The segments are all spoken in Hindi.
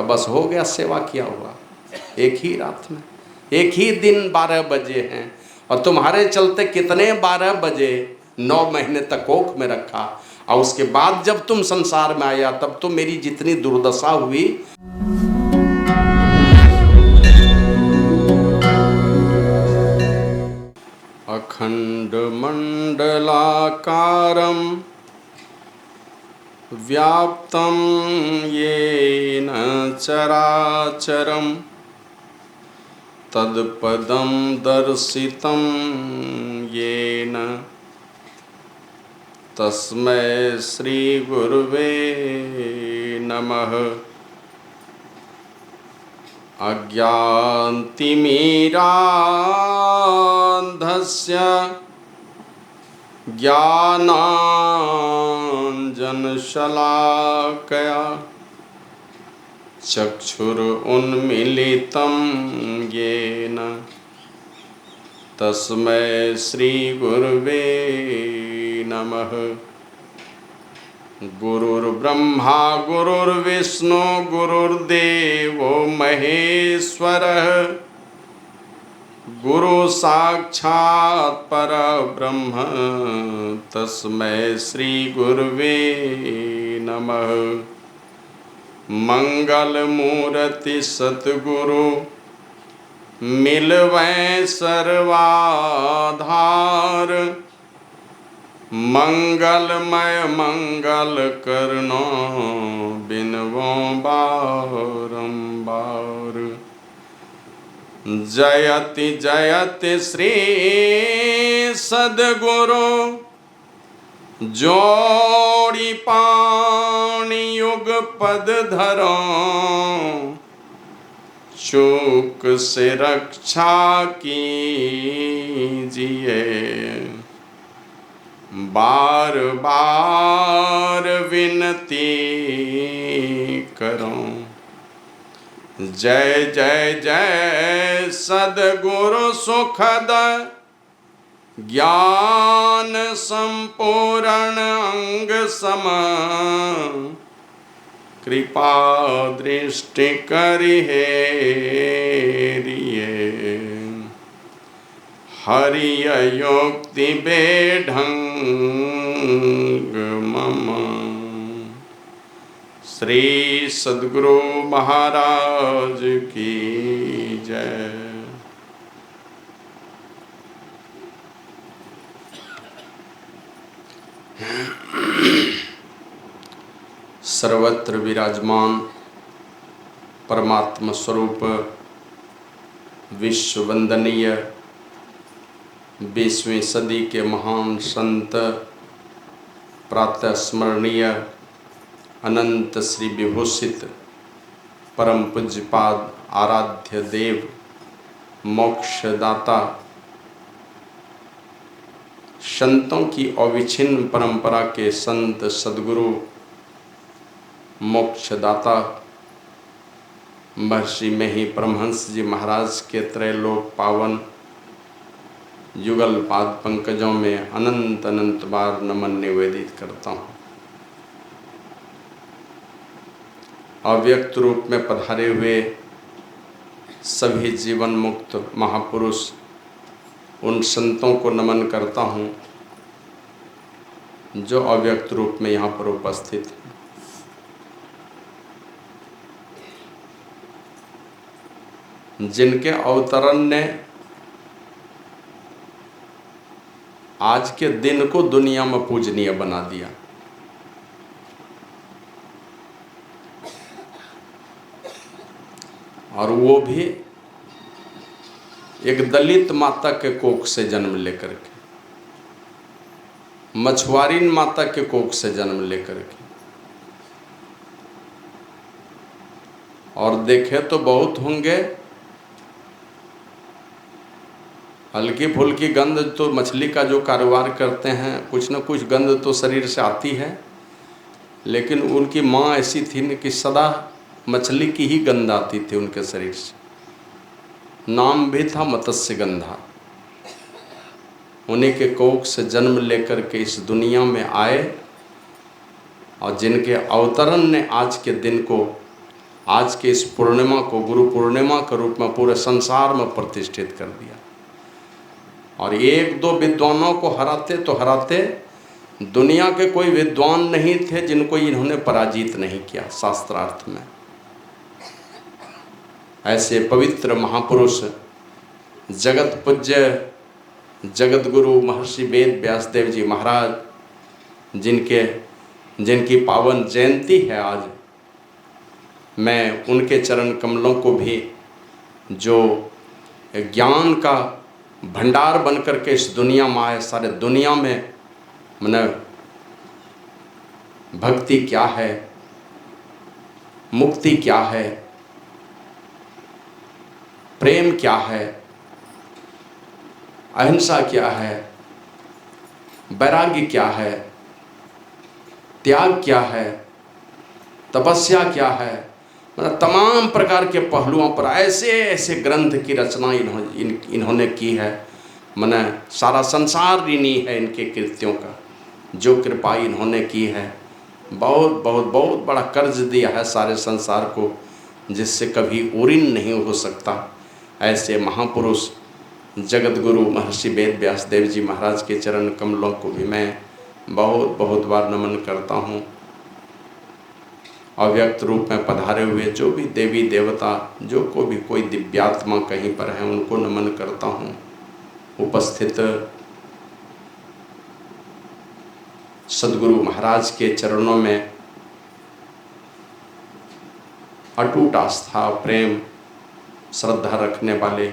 का बस हो गया, सेवा किया हुआ। एक ही रात में, एक ही दिन 12 बजे हैं, और तुम्हारे चलते कितने 12 बजे 9 महीने तक कोख में रखा, और उसके बाद जब तुम संसार में आया तब तो मेरी जितनी दुर्दशा हुई। अखंड मंडलाकारं व्याप्तं येन चराचरं तत्पदं दर्शितं येन तस्मै श्री गुरुवे नमः। अज्ञानतिमिरान्धस्य ज्ञानाञ्जनशलाकया चक्षुरुन्मीलितं येन तस्मै श्री गुरुवे नमः। गुरुर्ब्रह्मा गुरुर्विष्णु गुरुर्देवो महेश्वरः गुरु साक्षात् परब्रह्म तस्मै श्री गुरुवे नमः। मंगलमूर्ति सतगुरु मिलवै सर्वाधार मंगलमय मंगल करनो बिनवो बारंबार। जयति जयति श्री सद्गुरु जोड़ी पाणि युग पद धरो चूक से रक्षा कीजिए बार बार विनती करो। जय जय जय सद्गुरु सुखद ज्ञान संपूर्ण अंग सम कृपा दृष्टि करिहे हरिय योक्ति बेढंग मम। श्री सद्गुरु महाराज की जय। सर्वत्र विराजमान परमात्मा स्वरूप विश्व वंदनीय 20वीं सदी के महान संत प्रातः स्मरणीय अनंत श्री विभूषित परम पूज्यपाद आराध्य देव मोक्षदाता संतों की अविच्छिन्न परंपरा के संत सद्गुरु मोक्षदाता महर्षि में ही परमहंस जी महाराज के त्रैलोक पावन युगल पाद पंकजों में अनंत अनंत बार नमन निवेदित करता हूँ। अव्यक्त रूप में पधारे हुए सभी जीवन मुक्त महापुरुष उन संतों को नमन करता हूँ जो अव्यक्त रूप में यहाँ पर उपस्थित हैं। जिनके अवतरण ने आज के दिन को दुनिया में पूजनीय बना दिया। और वो भी एक दलित माता के कोख से जन्म लेकर के, मछुआरीन माता के कोख से जन्म लेकर के। और देखे तो बहुत होंगे, हल्की फुल्की गंध तो मछली का जो कारोबार करते हैं कुछ न कुछ गंध तो शरीर से आती है, लेकिन उनकी माँ ऐसी थी न कि सदा मछली की ही गंध आती थी उनके शरीर से। नाम भी था मत्स्य गंधा। उन्हीं के कोख से जन्म लेकर के इस दुनिया में आए और जिनके अवतरण ने आज के दिन को आज के इस पूर्णिमा को गुरु पूर्णिमा के रूप में पूरे संसार में प्रतिष्ठित कर दिया। और एक दो विद्वानों को हराते तो हराते, दुनिया के कोई विद्वान नहीं थे जिनको इन्होंने पराजित नहीं किया शास्त्रार्थ में। ऐसे पवित्र महापुरुष जगत पूज्य जगत गुरु महर्षि वेद व्यासदेव जी महाराज, जिनकी पावन जयंती है आज, मैं उनके चरण कमलों को भी, जो ज्ञान का भंडार बनकर के इस दुनिया में आए, सारे दुनिया में मैंने भक्ति क्या है, मुक्ति क्या है, प्रेम क्या है, अहिंसा क्या है, वैराग्य क्या है, त्याग क्या है, तपस्या क्या है, मतलब तमाम प्रकार के पहलुओं पर ऐसे ऐसे ग्रंथ की रचना इन्होंने की है। मैंने सारा संसार ऋणी है इनके कृत्यों का, जो कृपा इन्होंने की है। बहुत बहुत बहुत बड़ा कर्ज दिया है सारे संसार को, जिससे कभी ऋण नहीं हो सकता। ऐसे महापुरुष जगत गुरु महर्षि वेद व्यासदेव जी महाराज के चरण कमलों को भी मैं बहुत बहुत बार नमन करता हूँ। अव्यक्त रूप में पधारे हुए जो भी देवी देवता, जो को भी कोई दिव्यात्मा कहीं पर है, उनको नमन करता हूँ। उपस्थित सद्गुरु महाराज के चरणों में अटूट आस्था, प्रेम, श्रद्धा रखने वाले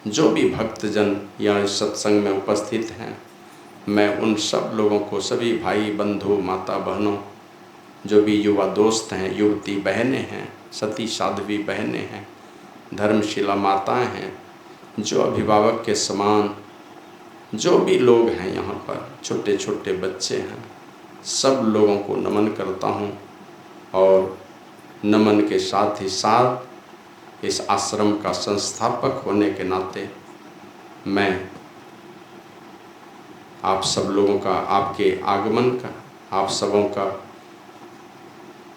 जो भी भक्तजन यहाँ इस सत्संग में उपस्थित हैं, मैं उन सब लोगों को, सभी भाई बंधु माता बहनों, जो भी युवा दोस्त हैं, युवती बहनें हैं, सती साध्वी बहनें हैं, धर्मशिला माताएं हैं, जो अभिभावक के समान जो भी लोग हैं यहाँ पर, छोटे छोटे बच्चे हैं, सब लोगों को नमन करता हूँ। और नमन के साथ ही साथ इस आश्रम का संस्थापक होने के नाते मैं आप सब लोगों का, आपके आगमन का, आप सबों का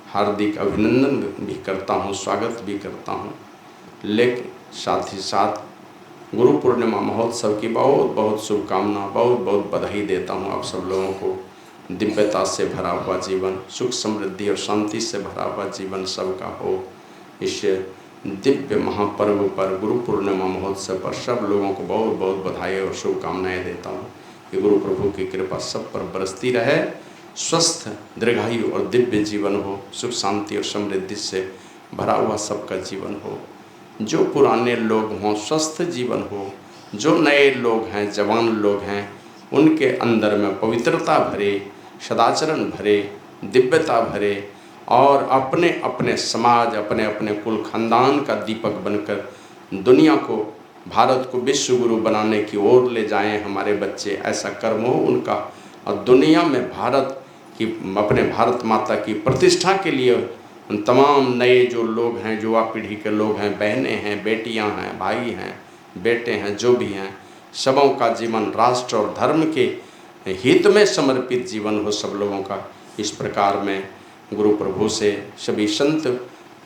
हार्दिक अभिनंदन भी करता हूँ, स्वागत भी करता हूँ। लेकिन साथ ही साथ गुरु पूर्णिमा महोत्सव की बहुत बहुत शुभकामना, बहुत बहुत बधाई देता हूँ आप सब लोगों को। दिव्यता से भरा हुआ जीवन, सुख समृद्धि और शांति से भरा हुआ जीवन सबका हो। इस दिव्य महापर्व पर, गुरु पूर्णिमा महोत्सव पर सब लोगों को बहुत बहुत बधाई और शुभकामनाएं देता हूँ कि गुरु प्रभु की कृपा सब पर बरसती रहे, स्वस्थ दीर्घायु और दिव्य जीवन हो, सुख शांति और समृद्धि से भरा हुआ सबका जीवन हो। जो पुराने लोग हों स्वस्थ जीवन हो, जो नए लोग हैं, जवान लोग हैं, उनके अंदर में पवित्रता भरे, सदाचरण भरे, दिव्यता भरे और अपने अपने समाज, अपने अपने कुल खानदान का दीपक बनकर दुनिया को, भारत को विश्व गुरु बनाने की ओर ले जाएं हमारे बच्चे। ऐसा कर्म हो उनका, और दुनिया में भारत की, अपने भारत माता की प्रतिष्ठा के लिए उन तमाम नए जो लोग हैं, युवा पीढ़ी के लोग हैं, बहनें हैं, बेटियां हैं, भाई हैं, बेटे हैं, जो भी हैं, सबों का जीवन राष्ट्र और धर्म के हित में समर्पित जीवन हो सब लोगों का। इस प्रकार में गुरु प्रभु से, सभी संत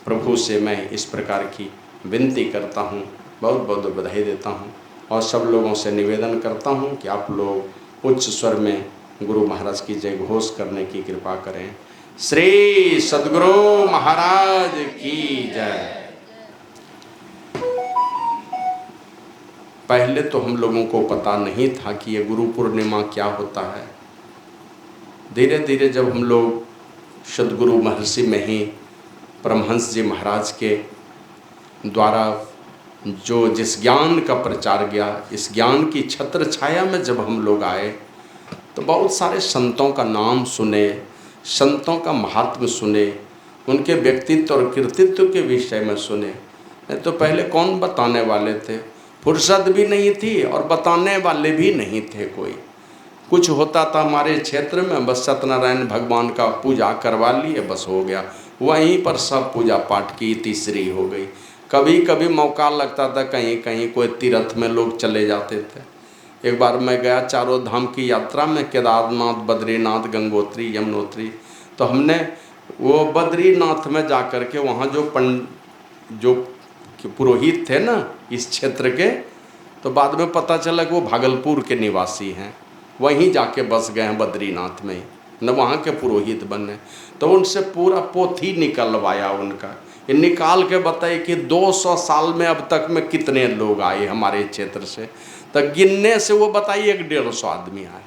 प्रभु से मैं इस प्रकार की विनती करता हूँ, बहुत बहुत बधाई देता हूँ। और सब लोगों से निवेदन करता हूँ कि आप लोग उच्च स्वर में गुरु महाराज की जय घोष करने की कृपा करें। श्री सद्गुरु महाराज की जय। पहले तो हम लोगों को पता नहीं था कि ये गुरु पूर्णिमा क्या होता है। धीरे धीरे जब हम लोग सद्गुरु महर्षि में ही परमहंस जी महाराज के द्वारा जो जिस ज्ञान का प्रचार गया, इस ज्ञान की छत्र छाया में जब हम लोग आए तो बहुत सारे संतों का नाम सुने, संतों का महात्म्य सुने, उनके व्यक्तित्व और कृतित्व के विषय में सुने। नहीं तो पहले कौन बताने वाले थे, फुर्सत भी नहीं थी और बताने वाले भी नहीं थे कोई। कुछ होता था हमारे क्षेत्र में, बस सत्यनारायण भगवान का पूजा करवा लिए, बस हो गया, वहीं पर सब पूजा पाठ की तीसरी हो गई। कभी कभी मौका लगता था कहीं कहीं कोई तीर्थ में लोग चले जाते थे। एक बार मैं गया चारों धाम की यात्रा में, केदारनाथ, बद्रीनाथ, गंगोत्री, यमुनोत्री, तो हमने वो बद्रीनाथ में जाकर के वहाँ जो पुरोहित थे ना इस क्षेत्र के, तो बाद में पता चला कि वो भागलपुर के निवासी हैं, वहीं जाके बस गए हैं बद्रीनाथ में, न वहाँ के पुरोहित बने। तो उनसे पूरा पोथी निकलवाया उनका, ये निकाल के बताए कि 200 साल में अब तक में कितने लोग आए हमारे क्षेत्र से, तो गिनने से वो बताइए 150 आदमी आए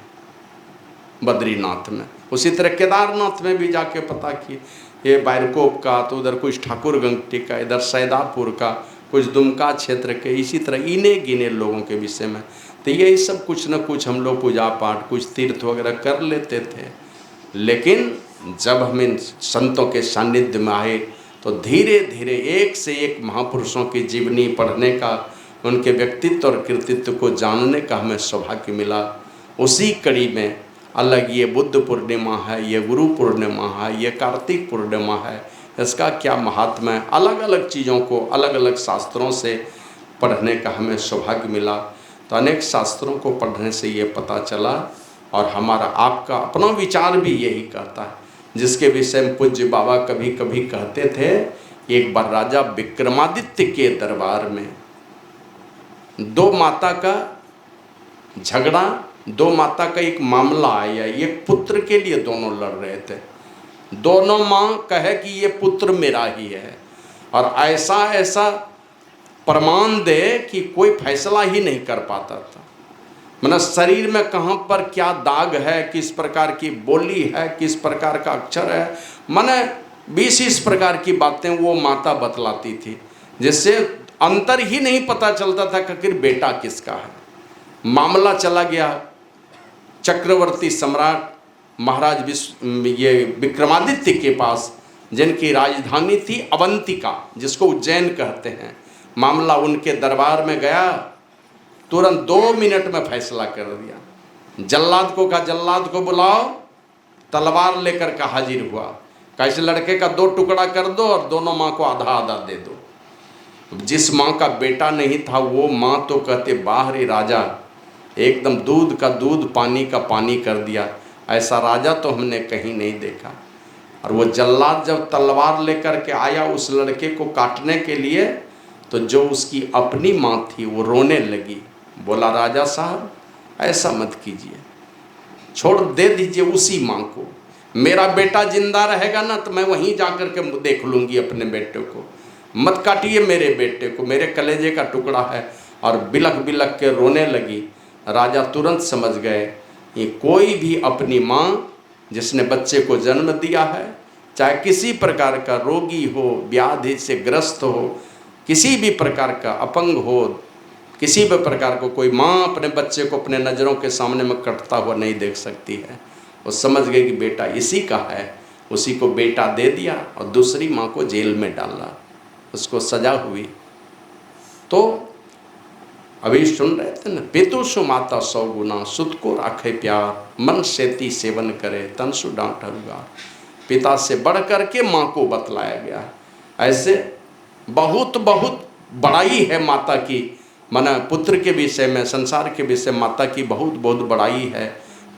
बद्रीनाथ में। उसी तरह केदारनाथ में भी जाके पता किए, ये बैरकोप का, तो उधर कुछ ठाकुर गंगटी का, इधर सैदापुर का, कुछ दुमका क्षेत्र के, इसी तरह इन्हें गिने लोगों के विषय में। तो यही सब कुछ न कुछ हम लोग पूजा पाठ, कुछ तीर्थ वगैरह कर लेते थे। लेकिन जब हम इन संतों के सानिध्य में आए तो धीरे धीरे एक से एक महापुरुषों की जीवनी पढ़ने का, उनके व्यक्तित्व और कृतित्व को जानने का हमें सौभाग्य मिला। उसी कड़ी में अलग ये बुद्ध पूर्णिमा है, ये गुरु पूर्णिमा है, ये कार्तिक पूर्णिमा है, इसका क्या महात्मा है, अलग अलग चीज़ों को अलग अलग शास्त्रों से पढ़ने का हमें सौभाग्य मिला। तो अनेक शास्त्रों को पढ़ने से ये पता चला, और हमारा आपका अपना विचार भी यही कहता है, जिसके विषय में पूज्य बाबा कभी कभी कहते थे। एक बार राजा विक्रमादित्य के दरबार में दो माता का झगड़ा, दो माता का एक मामला आया, एक पुत्र के लिए दोनों लड़ रहे थे। दोनों माँ कहे कि ये पुत्र मेरा ही है, और ऐसा ऐसा प्रमाण दे कि कोई फैसला ही नहीं कर पाता था। मतलब शरीर में कहाँ पर क्या दाग है, किस प्रकार की बोली है, किस प्रकार का अक्षर है, माने 20 प्रकार की बातें वो माता बतलाती थी, जिससे अंतर ही नहीं पता चलता था कि आखिर बेटा किसका है। मामला चला गया चक्रवर्ती सम्राट महाराज ये विक्रमादित्य के पास, जिनकी राजधानी थी अवंतिका, जिसको उज्जैन कहते हैं। मामला उनके दरबार में गया, तुरंत 2 मिनट में फैसला कर दिया। जल्लाद को कहा, जल्लाद को बुलाओ, तलवार लेकर का हाजिर हुआ। कैसे लड़के का 2 टुकड़ा कर दो और दोनों माँ को आधा आधा दे दो। जिस माँ का बेटा नहीं था वो माँ तो कहते बाहरी राजा, एकदम दूध का दूध पानी का पानी कर दिया, ऐसा राजा तो हमने कहीं नहीं देखा। और वो जल्लाद जब तलवार लेकर के आया उस लड़के को काटने के लिए, तो जो उसकी अपनी माँ थी वो रोने लगी। बोला राजा साहब ऐसा मत कीजिए, छोड़ दे दीजिए उसी माँ को, मेरा बेटा जिंदा रहेगा ना तो मैं वहीं जाकर के देख लूँगी अपने बेटे को, मत काटिए मेरे बेटे को, मेरे कलेजे का टुकड़ा है। और बिलख बिलख के रोने लगी। राजा तुरंत समझ गए ये कोई भी अपनी माँ जिसने बच्चे को जन्म दिया है, चाहे किसी प्रकार का रोगी हो, व्याधि से ग्रस्त हो, किसी भी प्रकार का अपंग हो, किसी भी प्रकार को कोई माँ अपने बच्चे को अपने नज़रों के सामने में कटता हुआ नहीं देख सकती है। वो समझ गई कि बेटा इसी का है, उसी को बेटा दे दिया और दूसरी माँ को जेल में डाला, उसको सजा हुई। तो अभी सुन रहे थे ना, पितु सु माता 100 गुना, सुत को राखे प्यार, मन सेती सेवन करे तन सु डांट हरुआ। पिता से बढ़ करके माँ को बतलाया गया है। ऐसे बहुत बहुत बड़ाई है माता की, माना पुत्र के विषय में, संसार के विषय माता की बहुत बहुत बड़ाई है।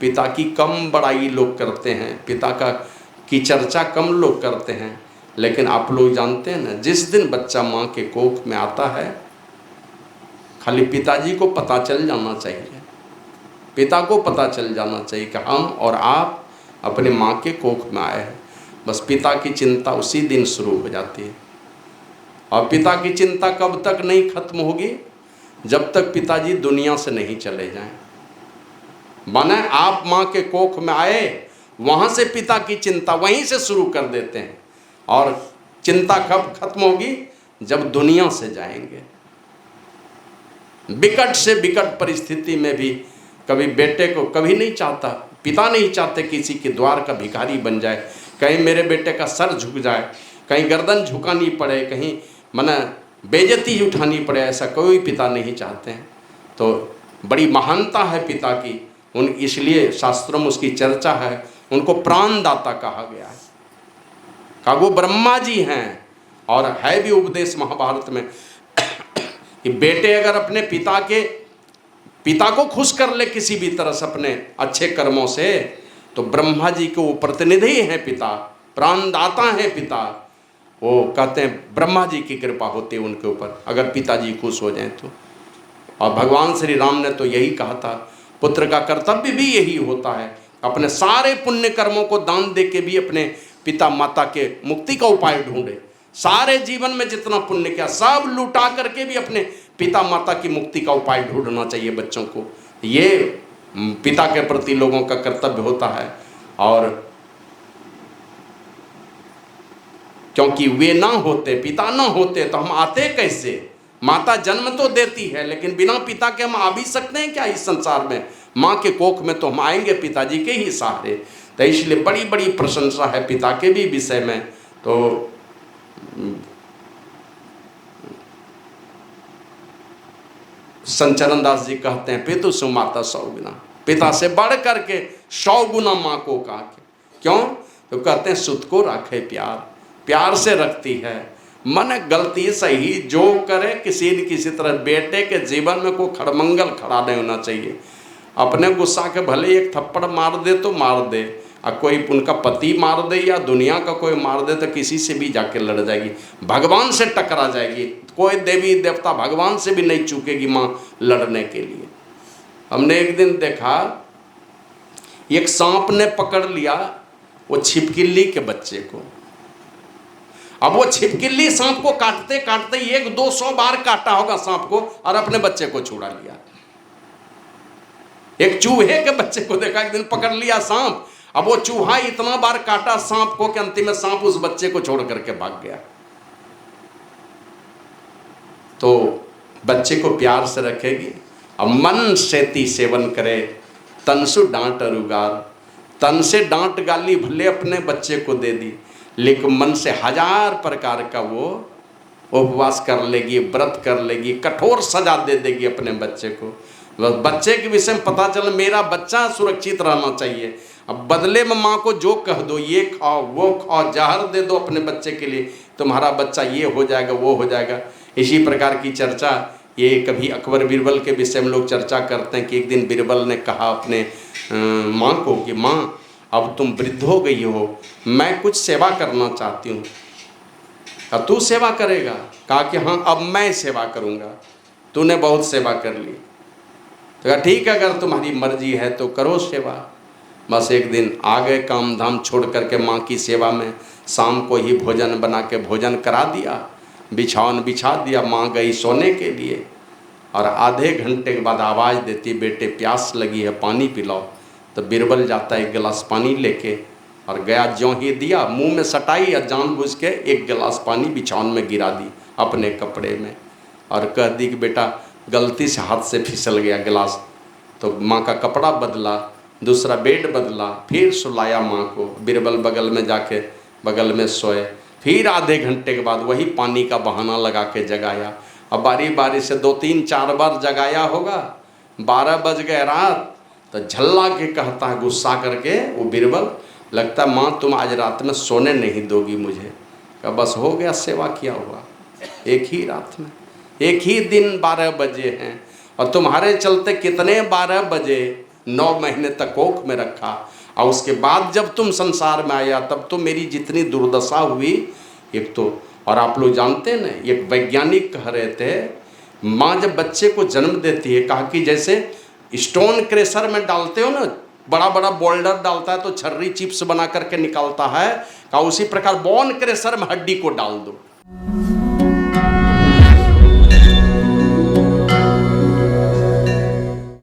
पिता की कम बड़ाई लोग करते हैं, पिता की चर्चा कम लोग करते हैं। लेकिन आप लोग जानते हैं ना, जिस दिन बच्चा माँ के कोख में आता है, खाली पिताजी को पता चल जाना चाहिए, पिता को पता चल जाना चाहिए कि हम और आप अपने माँ के कोख में आए हैं। बस पिता की चिंता उसी दिन शुरू हो जाती है। और पिता की चिंता कब तक नहीं खत्म होगी? जब तक पिताजी दुनिया से नहीं चले जाएं। माने आप माँ के कोख में आए, वहाँ से पिता की चिंता वहीं से शुरू कर देते हैं। और चिंता कब खत्म होगी? जब दुनिया से जाएंगे। विकट से विकट परिस्थिति में भी कभी बेटे को कभी नहीं चाहता, पिता नहीं चाहते किसी के द्वार का भिखारी बन जाए, कहीं मेरे बेटे का सर झुक जाए, कहीं गर्दन झुकानी पड़े, कहीं मना बेइज्जती उठानी पड़े, ऐसा कोई पिता नहीं चाहते हैं। तो बड़ी महानता है पिता की, इसलिए शास्त्रों में उसकी चर्चा है। उनको प्राणदाता कहा गया है, कहा वो ब्रह्मा जी हैं। और है भी उपदेश महाभारत में कि बेटे अगर अपने पिता को खुश कर ले किसी भी तरह से अपने अच्छे कर्मों से, तो ब्रह्मा जी के वो प्रतिनिधि हैं पिता, प्राणदाता है पिता, वो कहते हैं ब्रह्मा जी की कृपा होती है उनके ऊपर अगर पिताजी खुश हो जाएं तो। और भगवान श्री राम ने तो यही कहा था, पुत्र का कर्तव्य भी यही होता है, अपने सारे पुण्य कर्मों को दान दे के भी अपने पिता माता के मुक्ति का उपाय ढूंढे। सारे जीवन में जितना पुण्य किया सब लुटा करके भी अपने पिता माता की मुक्ति का उपाय ढूंढना चाहिए बच्चों को। ये पिता के प्रति लोगों का कर्तव्य होता है। और क्योंकि वे ना होते, पिता ना होते तो हम आते कैसे? माता जन्म तो देती है, लेकिन बिना पिता के हम आ भी सकते हैं क्या इस संसार में? माँ के कोख में तो हम आएंगे पिताजी के ही सहारे। तो इसलिए बड़ी बड़ी प्रशंसा है पिता के भी विषय में। तो संचरण दास जी कहते हैं, पितु सु माता 100 गुना, पिता से बढ़ करके 100 गुना माँ को कहा। क्यों? तो कहते हैं सुत को राखे प्यार, प्यार से रखती है। मन गलती सही जो करे किसी न किसी तरह बेटे के जीवन में कोई खड़मंगल खड़ा नहीं होना चाहिए। अपने गुस्सा के भले एक थप्पड़ मार दे तो मार दे, और कोई उनका पति मार दे या दुनिया का कोई मार दे तो किसी से भी जाके लड़ जाएगी, भगवान से टकरा जाएगी। कोई देवी देवता भगवान से भी नहीं चूकेगी माँ लड़ने के लिए। हमने एक दिन देखा एक सांप ने पकड़ लिया वो छिपकली के बच्चे को। अब वो छिपकली सांप को काटते काटते 100-200 बार काटा होगा सांप को और अपने बच्चे को छुड़ा लिया। एक चूहे के बच्चे को देखा एक दिन पकड़ लिया सांप, अब वो चूहा इतना बार काटा सांप को कि अंतिम में सांप उस बच्चे को छोड़ करके भाग गया। तो बच्चे को प्यार से रखेगी। अब मन सेती सेवन करे, तन सु डांट अरुगार, तन से डांट गाली भले अपने बच्चे को दे दी, लेकिन मन से 1000 प्रकार का वो उपवास कर लेगी, व्रत कर लेगी, कठोर सजा दे देगी अपने बच्चे को। बच्चे के विषय में पता चला मेरा बच्चा सुरक्षित रहना चाहिए। अब बदले में माँ को जो कह दो, ये खाओ वो खाओ, जहर दे दो अपने बच्चे के लिए, तुम्हारा बच्चा ये हो जाएगा वो हो जाएगा। इसी प्रकार की चर्चा ये कभी अकबर बीरबल के विषय में लोग चर्चा करते हैं कि एक दिन बीरबल ने कहा अपने माँ को कि माँ अब तुम वृद्ध हो गई हो, मैं कुछ सेवा करना चाहती हूँ, अब तू सेवा करेगा? कहा कि हाँ अब मैं सेवा करूँगा, तूने बहुत सेवा कर ली। तो कहा ठीक है अगर तुम्हारी मर्जी है तो करो सेवा। बस एक दिन आ गए काम धाम छोड़ करके माँ की सेवा में, शाम को ही भोजन बना के भोजन करा दिया, बिछावन बिछा दिया, माँ गई सोने के लिए। और आधे घंटे के बाद आवाज़ देती बेटे प्यास लगी है पानी पिलाओ। तो बीरबल जाता है 1 गिलास पानी लेके और गया, ज्यों ही दिया मुंह में सटाई और जानबूझ के 1 गिलास पानी बिछावन में गिरा दी अपने कपड़े में और कह दी कि बेटा गलती से हाथ से फिसल गया गिलास। तो माँ का कपड़ा बदला, दूसरा बेड बदला, फिर सुलाया माँ को। बीरबल बगल में जाके बगल में सोए। फिर आधे घंटे के बाद वही पानी का बहाना लगा के जगाया। अब बारी बारी से 2-3-4 बार जगाया होगा। 12 बज गए रात। तो झल्ला के कहता है गुस्सा करके वो बीरबल, लगता है माँ तुम आज रात में सोने नहीं दोगी मुझे। कहा बस हो गया, सेवा किया हुआ। एक ही रात में, एक ही दिन 12 बजे हैं और तुम्हारे चलते कितने 12 बजे 9 महीने तक कोख में रखा। और उसके बाद जब तुम संसार में आया तब तो मेरी जितनी दुर्दशा हुई। एक तो और आप लोग जानते हैं ना, एक वैज्ञानिक कह रहे थे माँ जब बच्चे को जन्म देती है, कहा कि जैसे स्टोन क्रशर में डालते हो ना, बड़ा बड़ा बोल्डर डालता है तो छर्री चिप्स बना करके निकालता है, कहा उसी प्रकार बोन क्रशर में हड्डी को डाल दो।